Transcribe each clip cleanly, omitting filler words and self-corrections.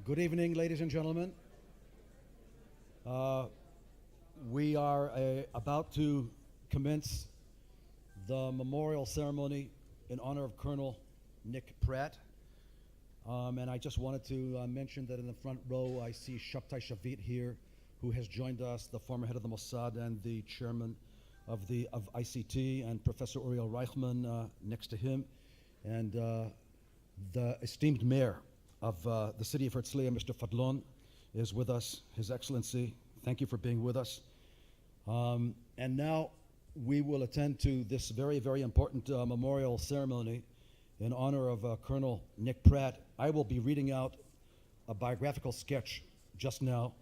Good evening, ladies and gentlemen. We are about to commence the memorial ceremony in honor of Colonel Nick Pratt. And I just wanted to mention that in the front row I see Shabtai Shavit here, who has joined us, the former head of the Mossad and the chairman of ICT, and Professor Uriel Reichman next to him, and the esteemed mayor of the city of Herzliya, Mr. Fadlon, is with us. His Excellency, thank you for being with us. And now we will attend to this very, very important memorial ceremony in honor of Colonel Nick Pratt. I will be reading out a biographical sketch just now.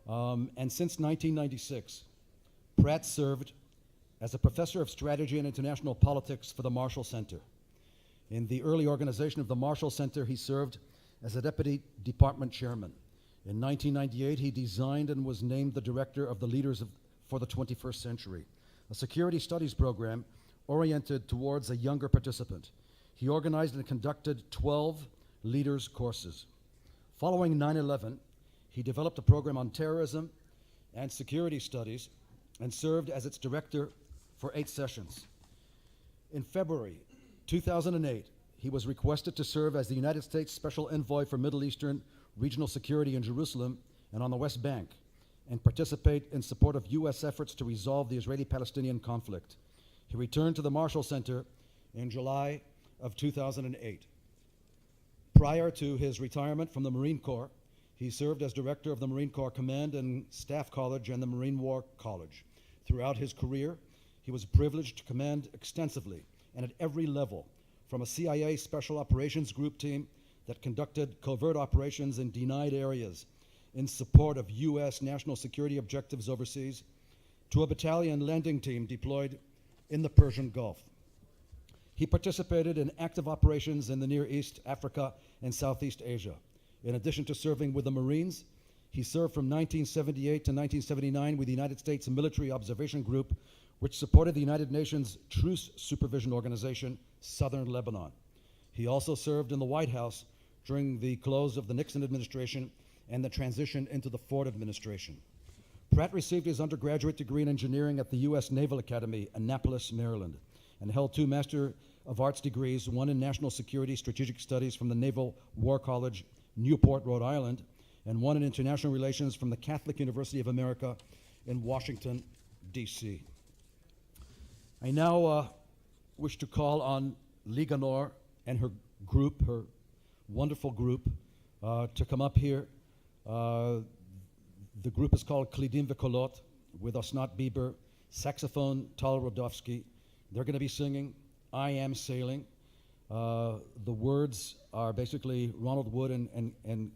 And since 1996, Pratt served as a professor of strategy and international politics for the Marshall Center. In the early organization of the Marshall Center, he served as a deputy department chairman. In 1998, he designed and was named the director of the Leaders for the 21st Century, a security studies program oriented towards a younger participant. He organized and conducted 12 leaders courses. Following 9/11, he developed a program on terrorism and security studies and served as its director for 8 sessions. In February 2008, he was requested to serve as the United States Special Envoy for Middle Eastern Regional Security in Jerusalem and on the West Bank, and participate in support of U.S. efforts to resolve the Israeli-Palestinian conflict. He returned to the Marshall Center in July of 2008. Prior to his retirement from the Marine Corps, he served as director of the Marine Corps Command and Staff College and the Marine War College. Throughout his career, he was privileged to command extensively and at every level, from a CIA Special Operations Group team that conducted covert operations in denied areas in support of U.S. national security objectives overseas, to a battalion landing team deployed in the Persian Gulf. He participated in active operations in the Near East, Africa, and Southeast Asia. In addition to serving with the Marines, he served from 1978 to 1979 with the United States Military Observation Group, which supported the United Nations Truce Supervision Organization, Southern Lebanon. He also served in the White House during the close of the Nixon administration and the transition into the Ford administration. Pratt received his undergraduate degree in engineering at the U.S. Naval Academy, Annapolis, Maryland, and held 2 Master of Arts degrees, one in National Security Strategic Studies from the Naval War College, Newport, Rhode Island, and one in International Relations from the Catholic University of America in Washington, D.C. I now wish to call on Liga Nor and her group, her wonderful group, to come up here. The group is called Klidim V'Kolot, with Osnat Bieber, saxophone Tal Rodofsky. They're going to be singing I Am Sailing. The words are basically Ronald Wood and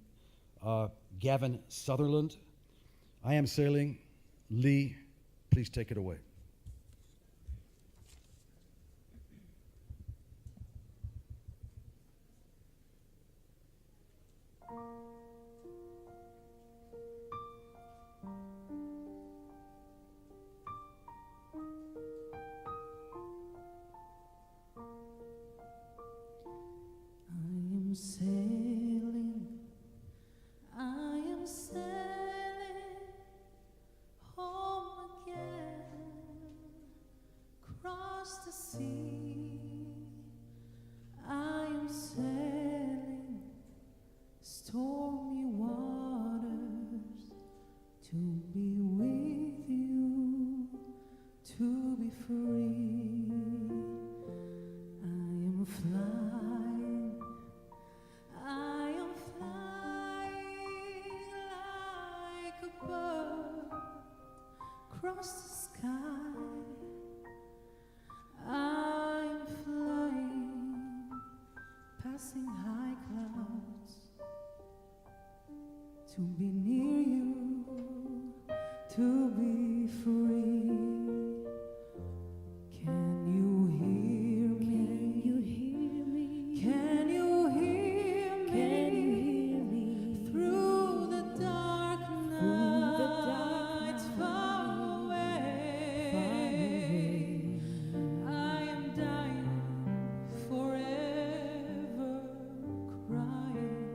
Gavin Sutherland. I Am Sailing. Lee, please take it away. I am sailing home again, across the sea. I am sailing stormy waters to be with you, to be free. I am flying. I am flying like a bird across the sky. I'm flying, passing high clouds to be near you, to be free. Can you hear me? Can you hear me? Can you hear me? Can you hear me? Through the dark night, far away. I am dying, forever crying.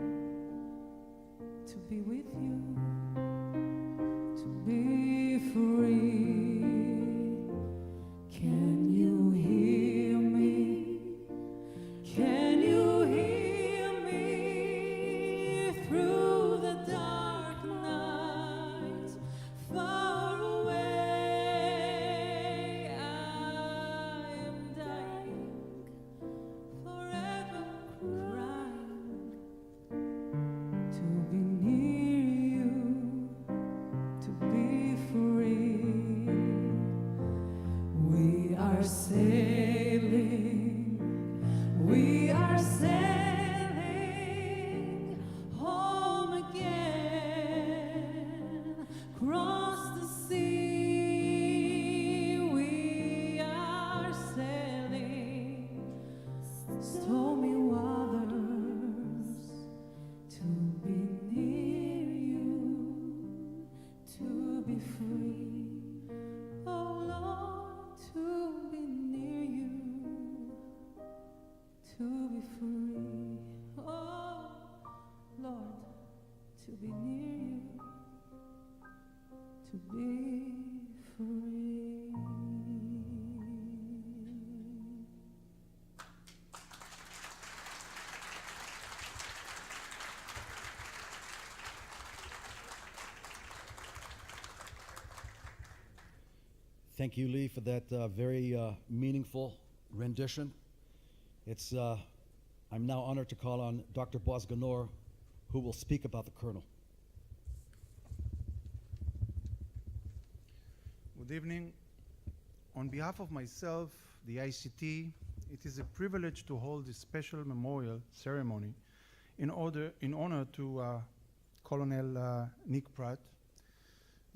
Thank you, Lee, for that very meaningful rendition. I'm now honored to call on Dr. Boaz Ganor, who will speak about the Colonel. Good evening. On behalf of myself, the ICT, it is a privilege to hold this special memorial ceremony in honor to Colonel Nick Pratt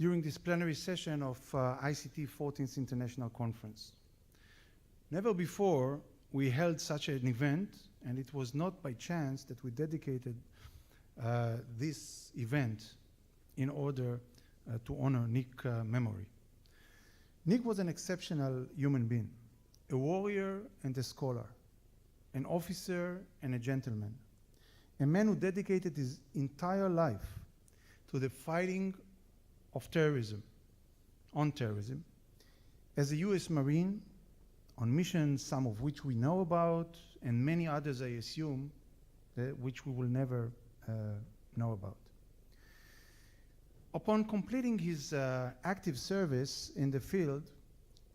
during this plenary session of ICT 14th International Conference. Never before we held such an event, and it was not by chance that we dedicated this event in order to honor Nick's memory. Nick was an exceptional human being, a warrior and a scholar, an officer and a gentleman, a man who dedicated his entire life to the fighting of terrorism, on terrorism, as a US Marine, on missions, some of which we know about, and many others, I assume, which we will never know about. Upon completing his active service in the field,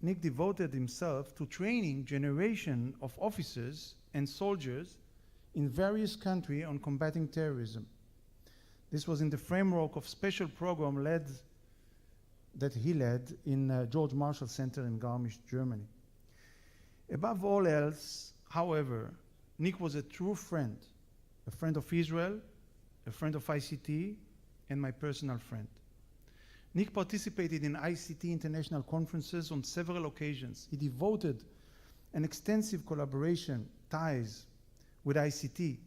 Nick devoted himself to training generation of officers and soldiers in various countries on combating terrorism. This was in the framework of special program that he led in George Marshall Center in Garmisch, Germany. Above all else, however, Nick was a true friend, a friend of Israel, a friend of ICT, and my personal friend. Nick participated in ICT international conferences on several occasions. He devoted an extensive collaboration ties with ICT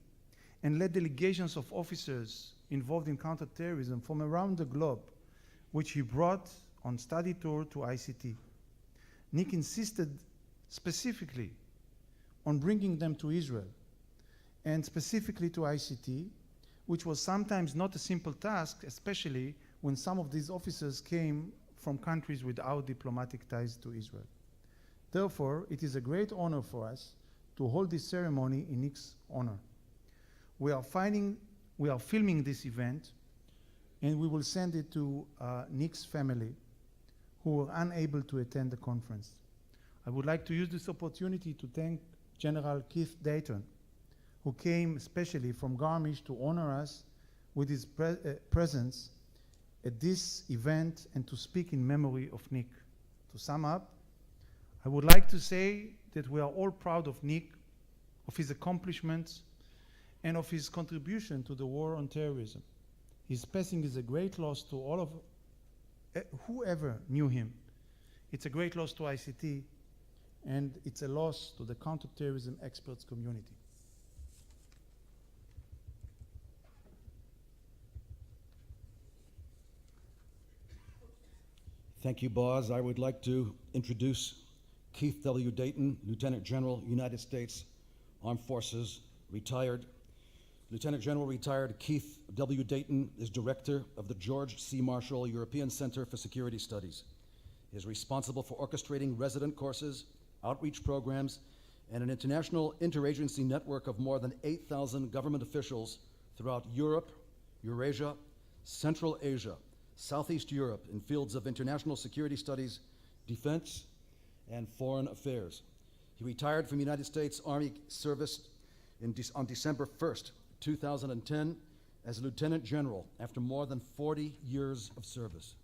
and led delegations of officers involved in counterterrorism from around the globe, which he brought on study tour to ICT. Nick insisted specifically on bringing them to Israel and specifically to ICT, which was sometimes not a simple task, especially when some of these officers came from countries without diplomatic ties to Israel. Therefore, it is a great honor for us to hold this ceremony in Nick's honor. We are filming this event, and we will send it to Nick's family, who were unable to attend the conference. I would like to use this opportunity to thank General Keith Dayton, who came especially from Garmisch to honor us with his presence at this event and to speak in memory of Nick. To sum up, I would like to say that we are all proud of Nick, of his accomplishments, and of his contribution to the war on terrorism. His passing is a great loss to all of whoever knew him. It's a great loss to ICT, and it's a loss to the counterterrorism experts community. Thank you, Boaz. I would like to introduce Keith W. Dayton, Lieutenant General, United States Armed Forces, retired. Lieutenant General retired Keith W. Dayton is Director of the George C. Marshall European Center for Security Studies. He is responsible for orchestrating resident courses, outreach programs, and an international interagency network of more than 8,000 government officials throughout Europe, Eurasia, Central Asia, Southeast Europe in fields of international security studies, defense, and foreign affairs. He retired from United States Army service on December 1st, 2010 as Lieutenant General after more than 40 years of service.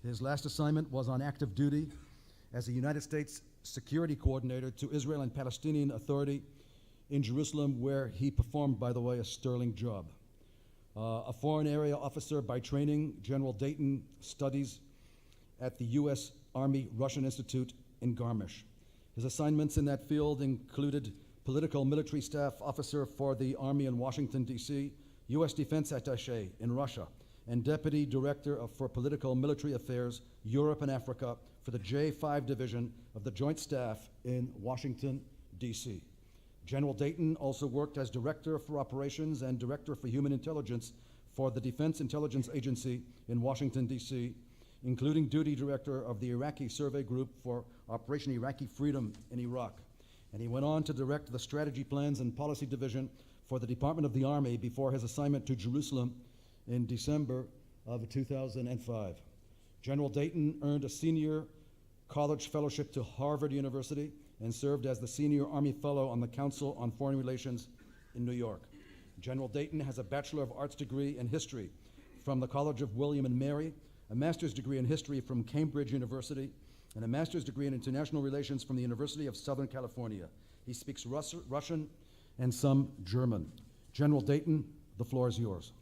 His last assignment was on active duty as a United States Security Coordinator to Israel and Palestinian Authority in Jerusalem, where he performed, by the way, a sterling job. A foreign area officer by training, General Dayton studies at the U.S. Army Russian Institute in Garmisch. His assignments in that field included political military staff officer for the Army in Washington, D.C., U.S. Defense Attaché in Russia, and Deputy Director for Political Military Affairs, Europe and Africa for the J5 Division of the Joint Staff in Washington, D.C. General Dayton also worked as Director for Operations and Director for Human Intelligence for the Defense Intelligence Agency in Washington, D.C., including Duty Director of the Iraqi Survey Group for Operation Iraqi Freedom in Iraq. And he went on to direct the Strategy Plans and Policy Division for the Department of the Army before his assignment to Jerusalem in December of 2005. General Dayton earned a Senior college fellowship to Harvard University, and served as the Senior Army Fellow on the Council on Foreign Relations in New York. General Dayton has a Bachelor of Arts degree in history from the College of William and Mary, a master's degree in history from Cambridge University, and a master's degree in international relations from the University of Southern California. He speaks Russian and some German. General Dayton, the floor is yours.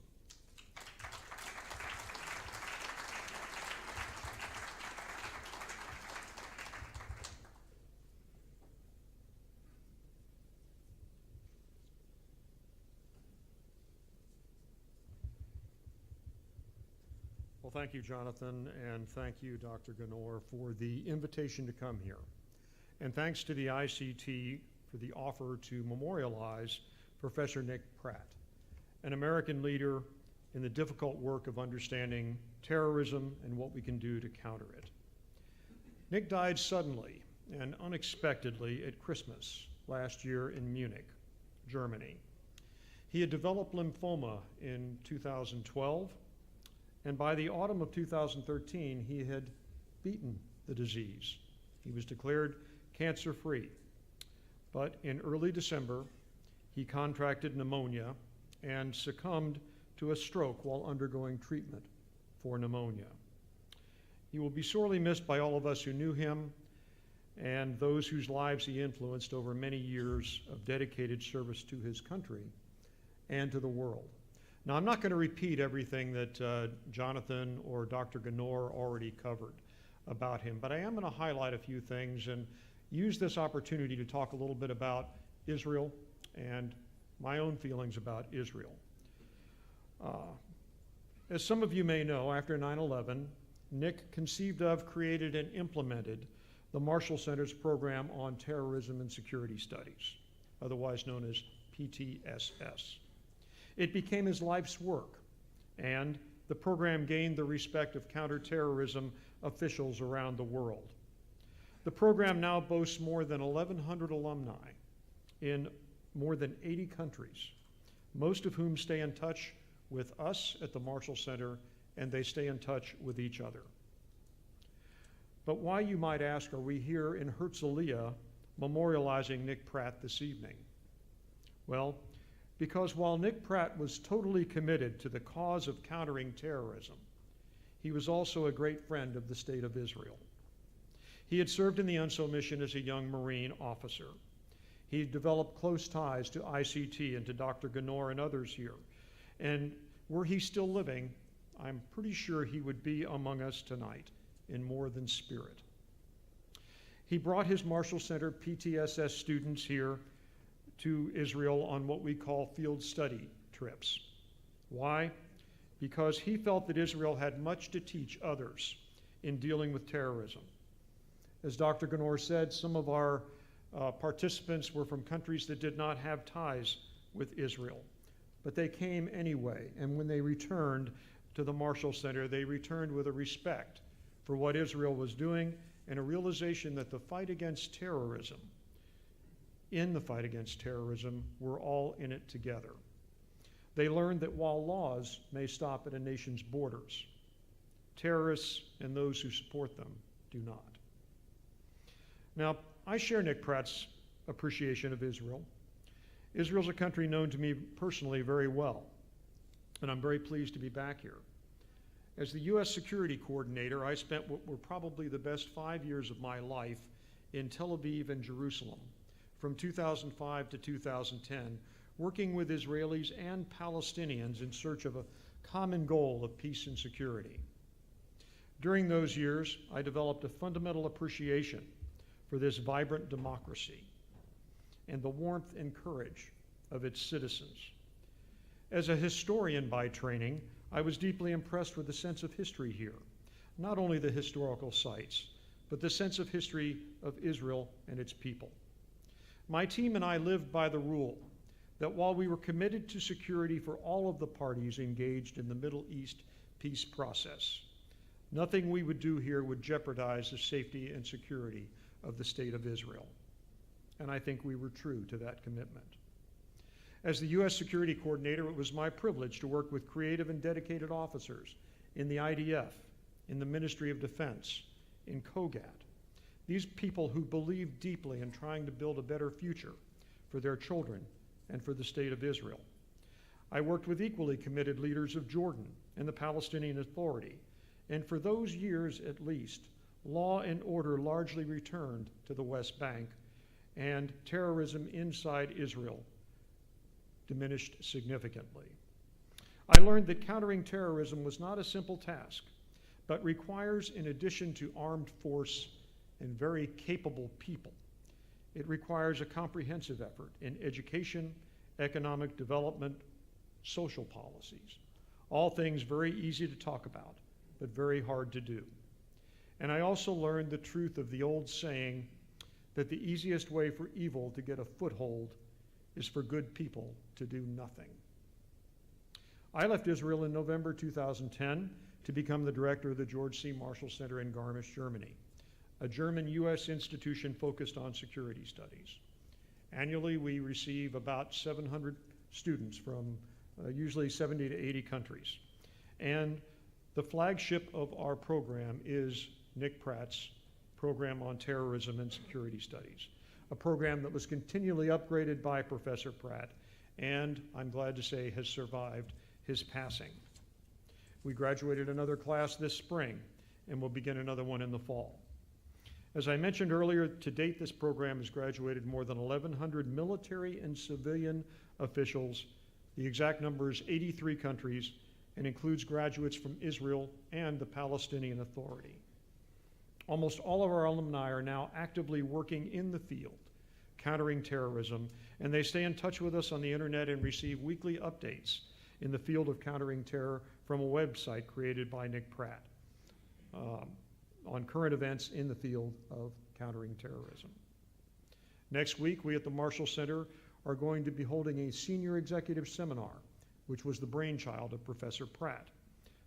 Well, thank you, Jonathan, and thank you, Dr. Ganor, for the invitation to come here. And thanks to the ICT for the offer to memorialize Professor Nick Pratt, an American leader in the difficult work of understanding terrorism and what we can do to counter it. Nick died suddenly and unexpectedly at Christmas last year in Munich, Germany. He had developed lymphoma in 2012, and by the autumn of 2013, he had beaten the disease. He was declared cancer-free. But in early December, he contracted pneumonia and succumbed to a stroke while undergoing treatment for pneumonia. He will be sorely missed by all of us who knew him and those whose lives he influenced over many years of dedicated service to his country and to the world. Now, I'm not going to repeat everything that Jonathan or Dr. Ganor already covered about him, but I am going to highlight a few things and use this opportunity to talk a little bit about Israel and my own feelings about Israel. As some of you may know, after 9/11, Nick conceived of, created, and implemented the Marshall Center's program on terrorism and security studies, otherwise known as PTSS. It became his life's work, and the program gained the respect of counterterrorism officials around the world. The program now boasts more than 1,100 alumni in more than 80 countries, most of whom stay in touch with us at the Marshall Center, and they stay in touch with each other. But why, you might ask, are we here in Herzliya memorializing Nick Pratt this evening? Well, because while Nick Pratt was totally committed to the cause of countering terrorism, he was also a great friend of the State of Israel. He had served in the UNSO mission as a young Marine officer. He developed close ties to ICT and to Dr. Ganor and others here. And were he still living, I'm pretty sure he would be among us tonight in more than spirit. He brought his Marshall Center PTSS students here to Israel on what we call field study trips. Why? Because he felt that Israel had much to teach others in dealing with terrorism. As Dr. Ganor said, some of our participants were from countries that did not have ties with Israel, but they came anyway, and when they returned to the Marshall Center, they returned with a respect for what Israel was doing and a realization that the fight against terrorism, we're all in it together. They learned that while laws may stop at a nation's borders, terrorists and those who support them do not. Now, I share Nick Pratt's appreciation of Israel. Israel's a country known to me personally very well, and I'm very pleased to be back here. As the U.S. security coordinator, I spent what were probably the best 5 years of my life in Tel Aviv and Jerusalem, from 2005 to 2010, working with Israelis and Palestinians in search of a common goal of peace and security. During those years, I developed a fundamental appreciation for this vibrant democracy and the warmth and courage of its citizens. As a historian by training, I was deeply impressed with the sense of history here, not only the historical sites, but the sense of history of Israel and its people. My team and I lived by the rule that while we were committed to security for all of the parties engaged in the Middle East peace process, nothing we would do here would jeopardize the safety and security of the State of Israel. And I think we were true to that commitment. As the U.S. security coordinator, it was my privilege to work with creative and dedicated officers in the IDF, in the Ministry of Defense, in COGAT, These people who believe deeply in trying to build a better future for their children and for the state of Israel. I worked with equally committed leaders of Jordan and the Palestinian Authority, and for those years at least, law and order largely returned to the West Bank, and terrorism inside Israel diminished significantly. I learned that countering terrorism was not a simple task, but requires, in addition to armed force and very capable people, it requires a comprehensive effort in education, economic development, social policies, all things very easy to talk about, but very hard to do. And I also learned the truth of the old saying that the easiest way for evil to get a foothold is for good people to do nothing. I left Israel in November 2010 to become the director of the George C. Marshall Center in Garmisch, Germany, a German-U.S. institution focused on security studies. Annually, we receive about 700 students from usually 70 to 80 countries. And the flagship of our program is Nick Pratt's program on terrorism and security studies, a program that was continually upgraded by Professor Pratt, and I'm glad to say has survived his passing. We graduated another class this spring, and we'll begin another one in the fall. As I mentioned earlier, to date this program has graduated more than 1,100 military and civilian officials. The exact number is 83 countries and includes graduates from Israel and the Palestinian Authority. Almost all of our alumni are now actively working in the field, countering terrorism, and they stay in touch with us on the internet and receive weekly updates in the field of countering terror from a website created by Nick Pratt on current events in the field of countering terrorism. Next week, we at the Marshall Center are going to be holding a senior executive seminar, which was the brainchild of Professor Pratt.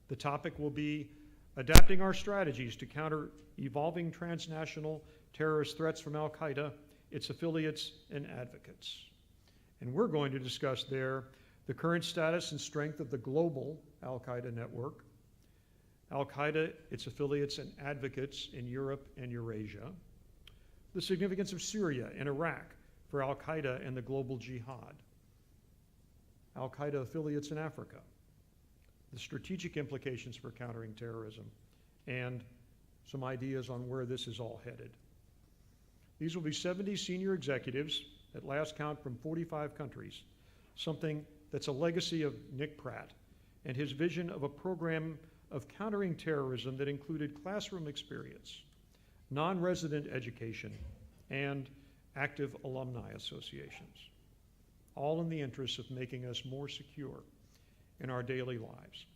The topic will be adapting our strategies to counter evolving transnational terrorist threats from Al-Qaeda, its affiliates, and advocates. And we're going to discuss there the current status and strength of the global Al-Qaeda network, Al-Qaeda, its affiliates and advocates in Europe and Eurasia, the significance of Syria and Iraq for Al-Qaeda and the global jihad, Al-Qaeda affiliates in Africa, the strategic implications for countering terrorism, and some ideas on where this is all headed. These will be 70 senior executives, at last count from 45 countries, something that's a legacy of Nick Pratt and his vision of a program of countering terrorism that included classroom experience, non-resident education, and active alumni associations, all in the interest of making us more secure in our daily lives.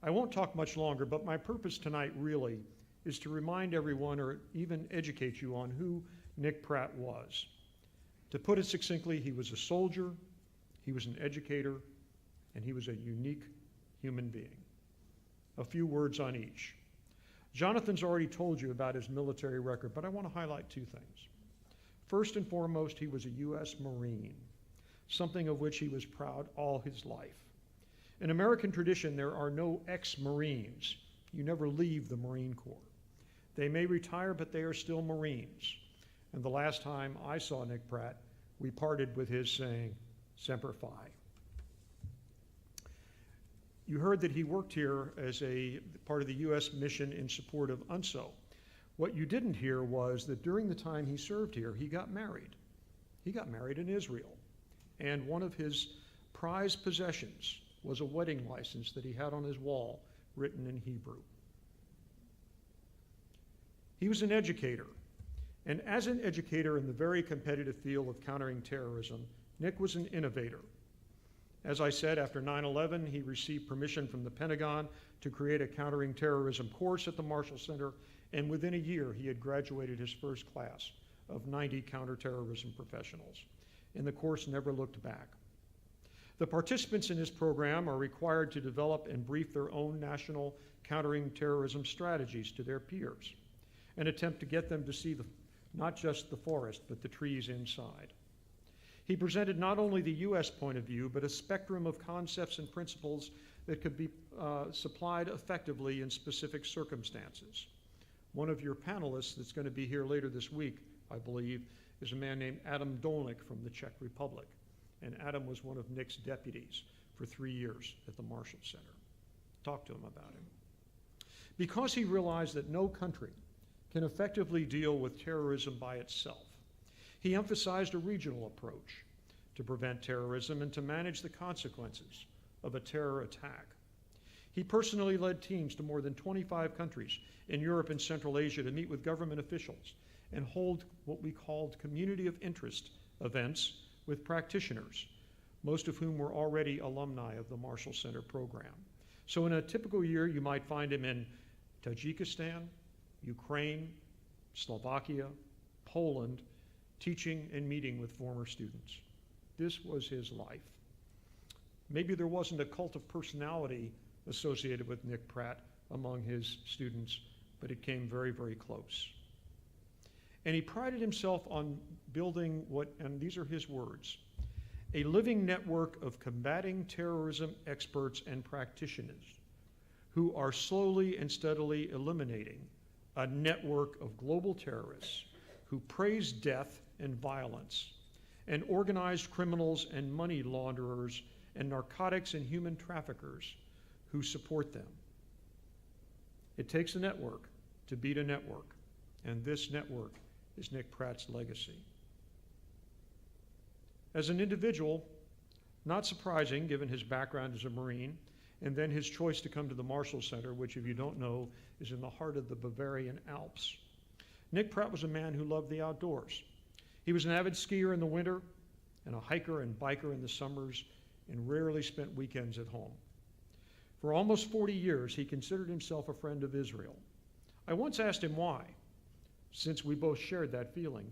I won't talk much longer, but my purpose tonight really is to remind everyone or even educate you on who Nick Pratt was. To put it succinctly, he was a soldier, he was an educator, and he was a unique human being. A few words on each. Jonathan's already told you about his military record, but I want to highlight two things. First and foremost, he was a U.S. Marine, something of which he was proud all his life. In American tradition, there are no ex-Marines. You never leave the Marine Corps. They may retire, but they are still Marines. And the last time I saw Nick Pratt, we parted with his saying, Semper Fi. You heard that he worked here as a part of the U.S. mission in support of UNSO. What you didn't hear was that during the time he served here, he got married. He got married in Israel. And one of his prized possessions was a wedding license that he had on his wall written in Hebrew. He was an educator. And as an educator in the very competitive field of countering terrorism, Nick was an innovator. As I said, after 9/11, he received permission from the Pentagon to create a countering terrorism course at the Marshall Center, and within a year, he had graduated his first class of 90 counterterrorism professionals. And the course never looked back. The participants in this program are required to develop and brief their own national countering terrorism strategies to their peers, and attempt to get them to see not just the forest, but the trees inside. He presented not only the U.S. point of view, but a spectrum of concepts and principles that could be supplied effectively in specific circumstances. One of your panelists that's going to be here later this week, I believe, is a man named Adam Dolnik from the Czech Republic. And Adam was one of Nick's deputies for 3 years at the Marshall Center. Talk to him about him. Because he realized that no country can effectively deal with terrorism by itself, he emphasized a regional approach to prevent terrorism and to manage the consequences of a terror attack. He personally led teams to more than 25 countries in Europe and Central Asia to meet with government officials and hold what we called community of interest events with practitioners, most of whom were already alumni of the Marshall Center program. So in a typical year, you might find him in Tajikistan, Ukraine, Slovakia, Poland, teaching and meeting with former students. This was his life. Maybe there wasn't a cult of personality associated with Nick Pratt among his students, but it came very, very close. And he prided himself on building what, and these are his words, a living network of combating terrorism experts and practitioners who are slowly and steadily eliminating a network of global terrorists who praise death and violence, and organized criminals and money launderers and narcotics and human traffickers who support them. It takes a network to beat a network, and this network is Nick Pratt's legacy. As an individual, not surprising given his background as a Marine, and then his choice to come to the Marshall Center, which, if you don't know, is in the heart of the Bavarian Alps. Nick Pratt was a man who loved the outdoors. He was an avid skier in the winter and a hiker and biker in the summers, and rarely spent weekends at home. For almost 40 years, he considered himself a friend of Israel. I once asked him why, since we both shared that feeling,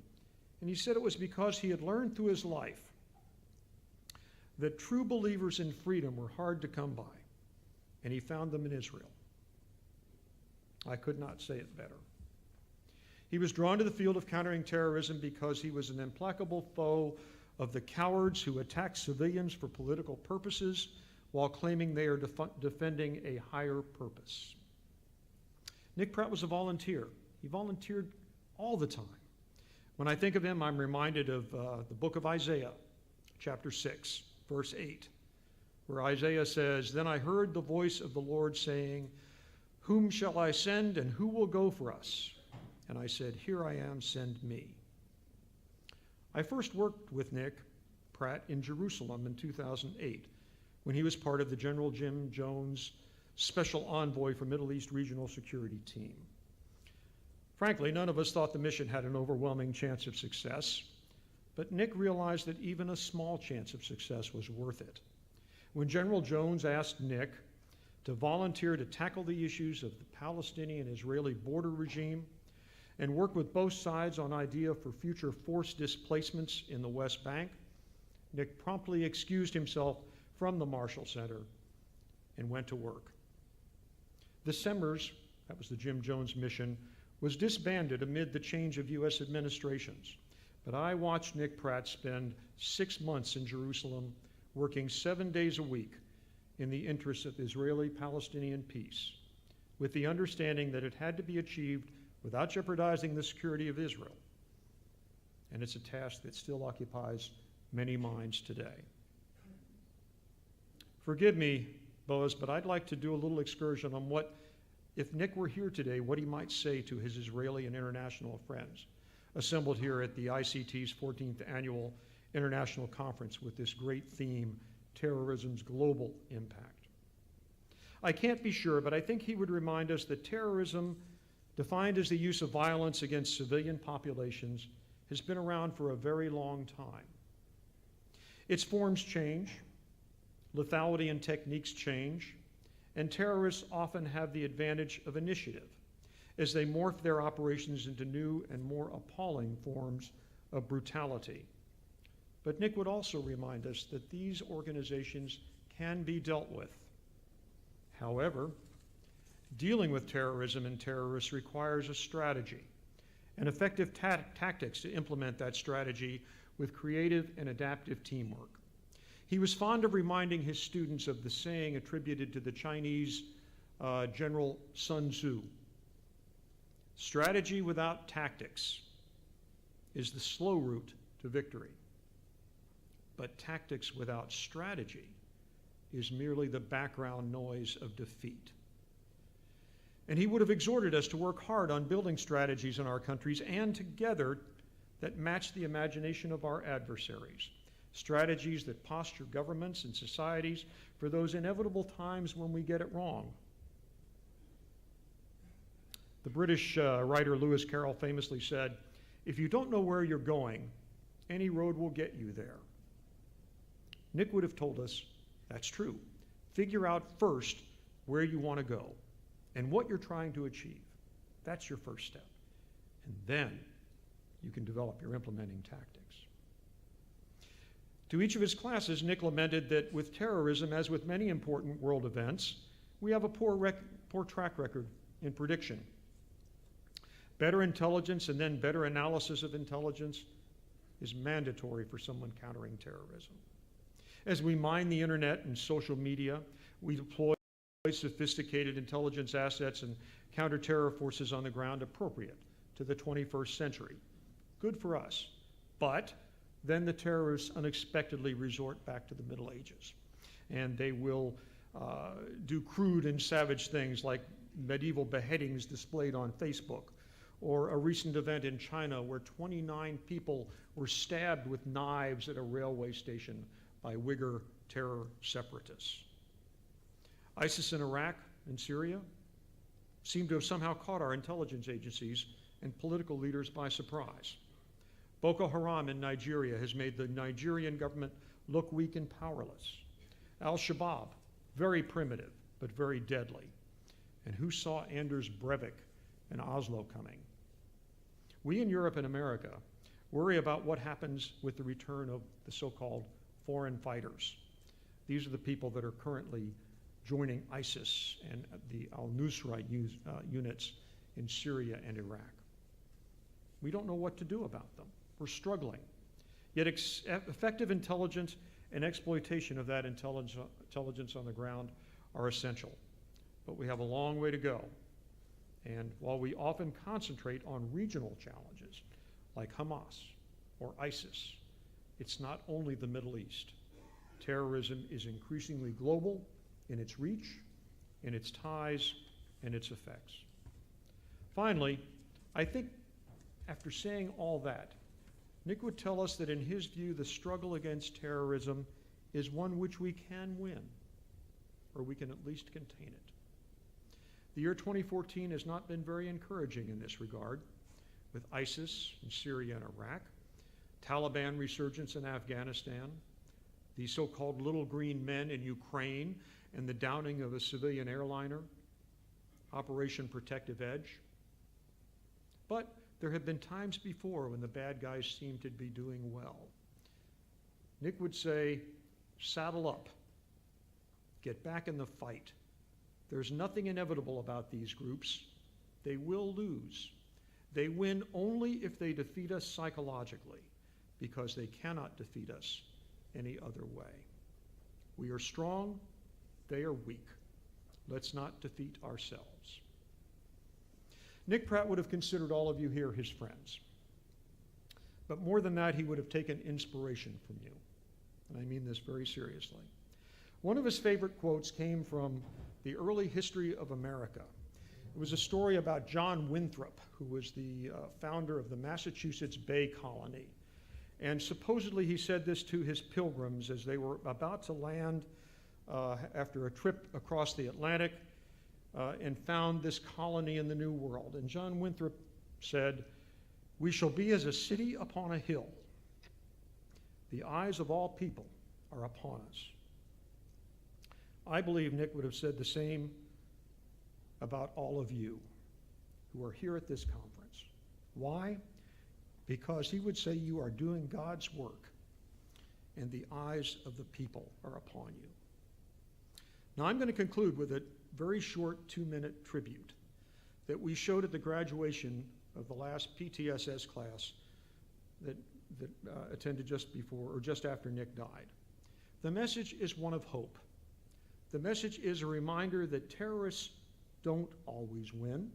and he said it was because he had learned through his life that true believers in freedom were hard to come by, and he found them in Israel. I could not say it better. He was drawn to the field of countering terrorism because he was an implacable foe of the cowards who attack civilians for political purposes while claiming they are defending a higher purpose. Nick Pratt was a volunteer. He volunteered all the time. When I think of him, I'm reminded of the book of Isaiah, chapter 6, verse 8, where Isaiah says, "Then I heard the voice of the Lord saying, 'Whom shall I send, and who will go for us?' And I said, 'Here I am, send me.'" I first worked with Nick Pratt in Jerusalem in 2008 when he was part of the General Jim Jones Special Envoy for Middle East Regional Security Team. Frankly, none of us thought the mission had an overwhelming chance of success, but Nick realized that even a small chance of success was worth it. When General Jones asked Nick to volunteer to tackle the issues of the Palestinian-Israeli border regime and work with both sides on idea for future forced displacements in the West Bank, Nick promptly excused himself from the Marshall Center and went to work. The SEMERS, that was the Jim Jones mission, was disbanded amid the change of U.S. administrations. But I watched Nick Pratt spend 6 months in Jerusalem, working 7 days a week in the interests of Israeli-Palestinian peace, with the understanding that it had to be achieved without jeopardizing the security of Israel. And it's a task that still occupies many minds today. Forgive me, Boaz, but I'd like to do a little excursion on what, if Nick were here today, what he might say to his Israeli and international friends assembled here at the ICT's 14th Annual International Conference with this great theme, terrorism's global impact. I can't be sure, but I think he would remind us that terrorism, defined as the use of violence against civilian populations, has been around for a very long time. Its forms change, lethality and techniques change, and terrorists often have the advantage of initiative as they morph their operations into new and more appalling forms of brutality. But Nick would also remind us that these organizations can be dealt with. However, dealing with terrorism and terrorists requires a strategy and effective tactics to implement that strategy with creative and adaptive teamwork. He was fond of reminding his students of the saying attributed to the Chinese General Sun Tzu, Strategy without tactics is the slow route to victory. But tactics without strategy is merely the background noise of defeat. And he would have exhorted us to work hard on building strategies in our countries and together that match the imagination of our adversaries. Strategies that posture governments and societies for those inevitable times when we get it wrong. The British writer Lewis Carroll famously said, "If you don't know where you're going, any road will get you there." Nick would have told us, that's true. Figure out first where you want to go and what you're trying to achieve. That's your first step. And then you can develop your implementing tactics. To each of his classes, Nick lamented that with terrorism, as with many important world events, we have a poor track record in prediction. Better intelligence and then better analysis of intelligence is mandatory for someone countering terrorism. As we mine the internet and social media, we deploy sophisticated intelligence assets and counter-terror forces on the ground appropriate to the 21st century. Good for us. But then the terrorists unexpectedly resort back to the Middle Ages. And they will do crude and savage things like medieval beheadings displayed on Facebook, or a recent event in China where 29 people were stabbed with knives at a railway station by Uyghur terror separatists. ISIS in Iraq and Syria seem to have somehow caught our intelligence agencies and political leaders by surprise. Boko Haram in Nigeria has made the Nigerian government look weak and powerless. Al-Shabaab, very primitive, but very deadly. And who saw Anders Breivik and Oslo coming? We in Europe and America worry about what happens with the return of the so-called foreign fighters. These are the people that are currently joining ISIS and the al-Nusra units in Syria and Iraq. We don't know what to do about them. We're struggling. Yet effective intelligence and exploitation of that intelligence on the ground are essential. But we have a long way to go. And while we often concentrate on regional challenges like Hamas or ISIS, it's not only the Middle East. Terrorism is increasingly global in its reach, in its ties, and its effects. Finally, I think after saying all that, Nick would tell us that in his view, the struggle against terrorism is one which we can win, or we can at least contain it. The year 2014 has not been very encouraging in this regard, with ISIS in Syria and Iraq, Taliban resurgence in Afghanistan, the so-called little green men in Ukraine, and the downing of a civilian airliner, Operation Protective Edge. But there have been times before when the bad guys seem to be doing well. Nick would say, saddle up, get back in the fight. There's nothing inevitable about these groups. They will lose. They win only if they defeat us psychologically, because they cannot defeat us any other way. We are strong, they are weak. Let's not defeat ourselves. Nick Pratt would have considered all of you here his friends. But more than that, he would have taken inspiration from you. And I mean this very seriously. One of his favorite quotes came from the early history of America. It was a story about John Winthrop, who was the founder of the Massachusetts Bay Colony. And supposedly he said this to his pilgrims as they were about to land after a trip across the Atlantic and found this colony in the New World. And John Winthrop said, "We shall be as a city upon a hill. The eyes of all people are upon us." I believe Nick would have said the same about all of you who are here at this conference. Why? Because he would say you are doing God's work and the eyes of the people are upon you. Now I'm going to conclude with a very short 2-minute tribute that we showed at the graduation of the last PTSS class that attended just before or just after Nick died. The message is one of hope. The message is a reminder that terrorists don't always win,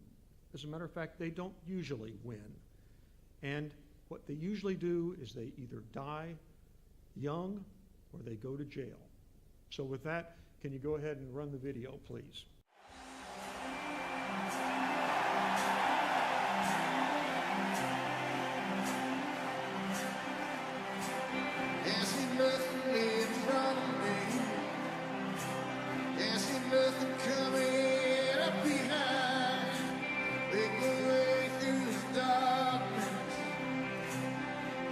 As a matter of fact, they don't usually win. And what they usually do is they either die young or they go to jail. So with that, can you go ahead and run the video, please? Can't see nothing in front of me. Can't see nothing coming up behind. Make my way through the darkness.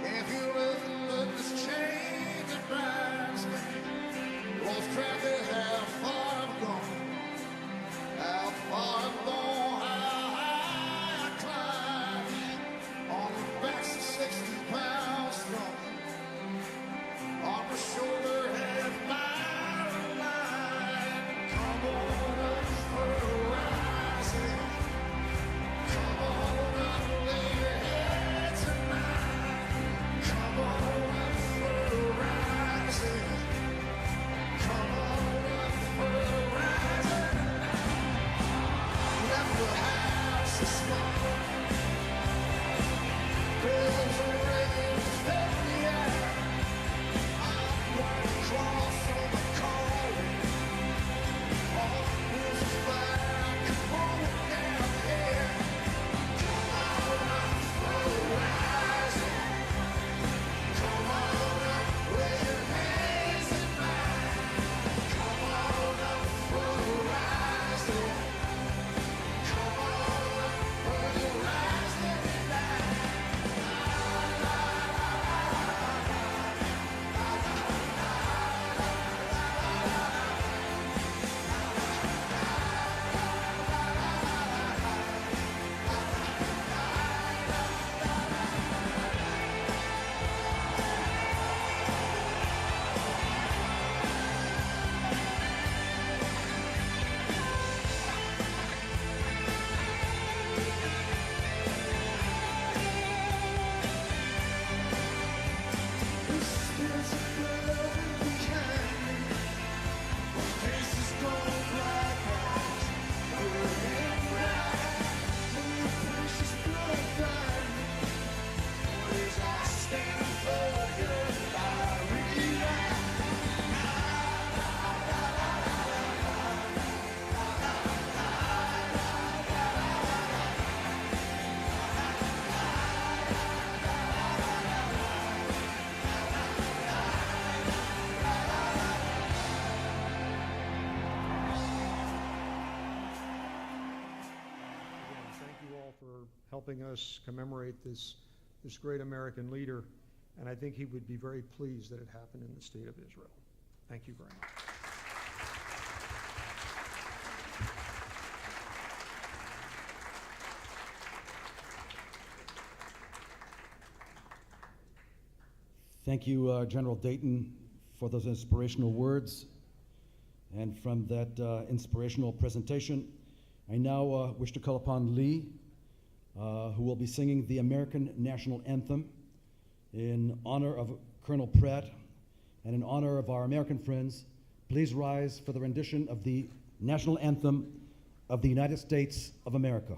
Can't feel nothing but this chain that binds me. Lost track of how far I've gone. How far I've gone, how high I climbed. On the backs of 60 pounds strong. On my shoulder, half mile of line. Come on up for a rising. Come on up, lay your head tonight. Come on up for a rising. Come on up for a rising tonight. Left the house this morning. Bells are ringing, let me out. Cross on the calling, all is fire, come on down here. Come on up for the rising. Come on up, lay your hands in mine. Come on up for the rising. Come on up for the rising tonight. Helping us commemorate this great American leader, and I think he would be very pleased that it happened in the state of Israel. Thank you very much. Thank you, General Dayton, for those inspirational words. And from that inspirational presentation, I now wish to call upon Lee, who will be singing the American National Anthem in honor of Colonel Pratt and in honor of our American friends. Please rise for the rendition of the National Anthem of the United States of America.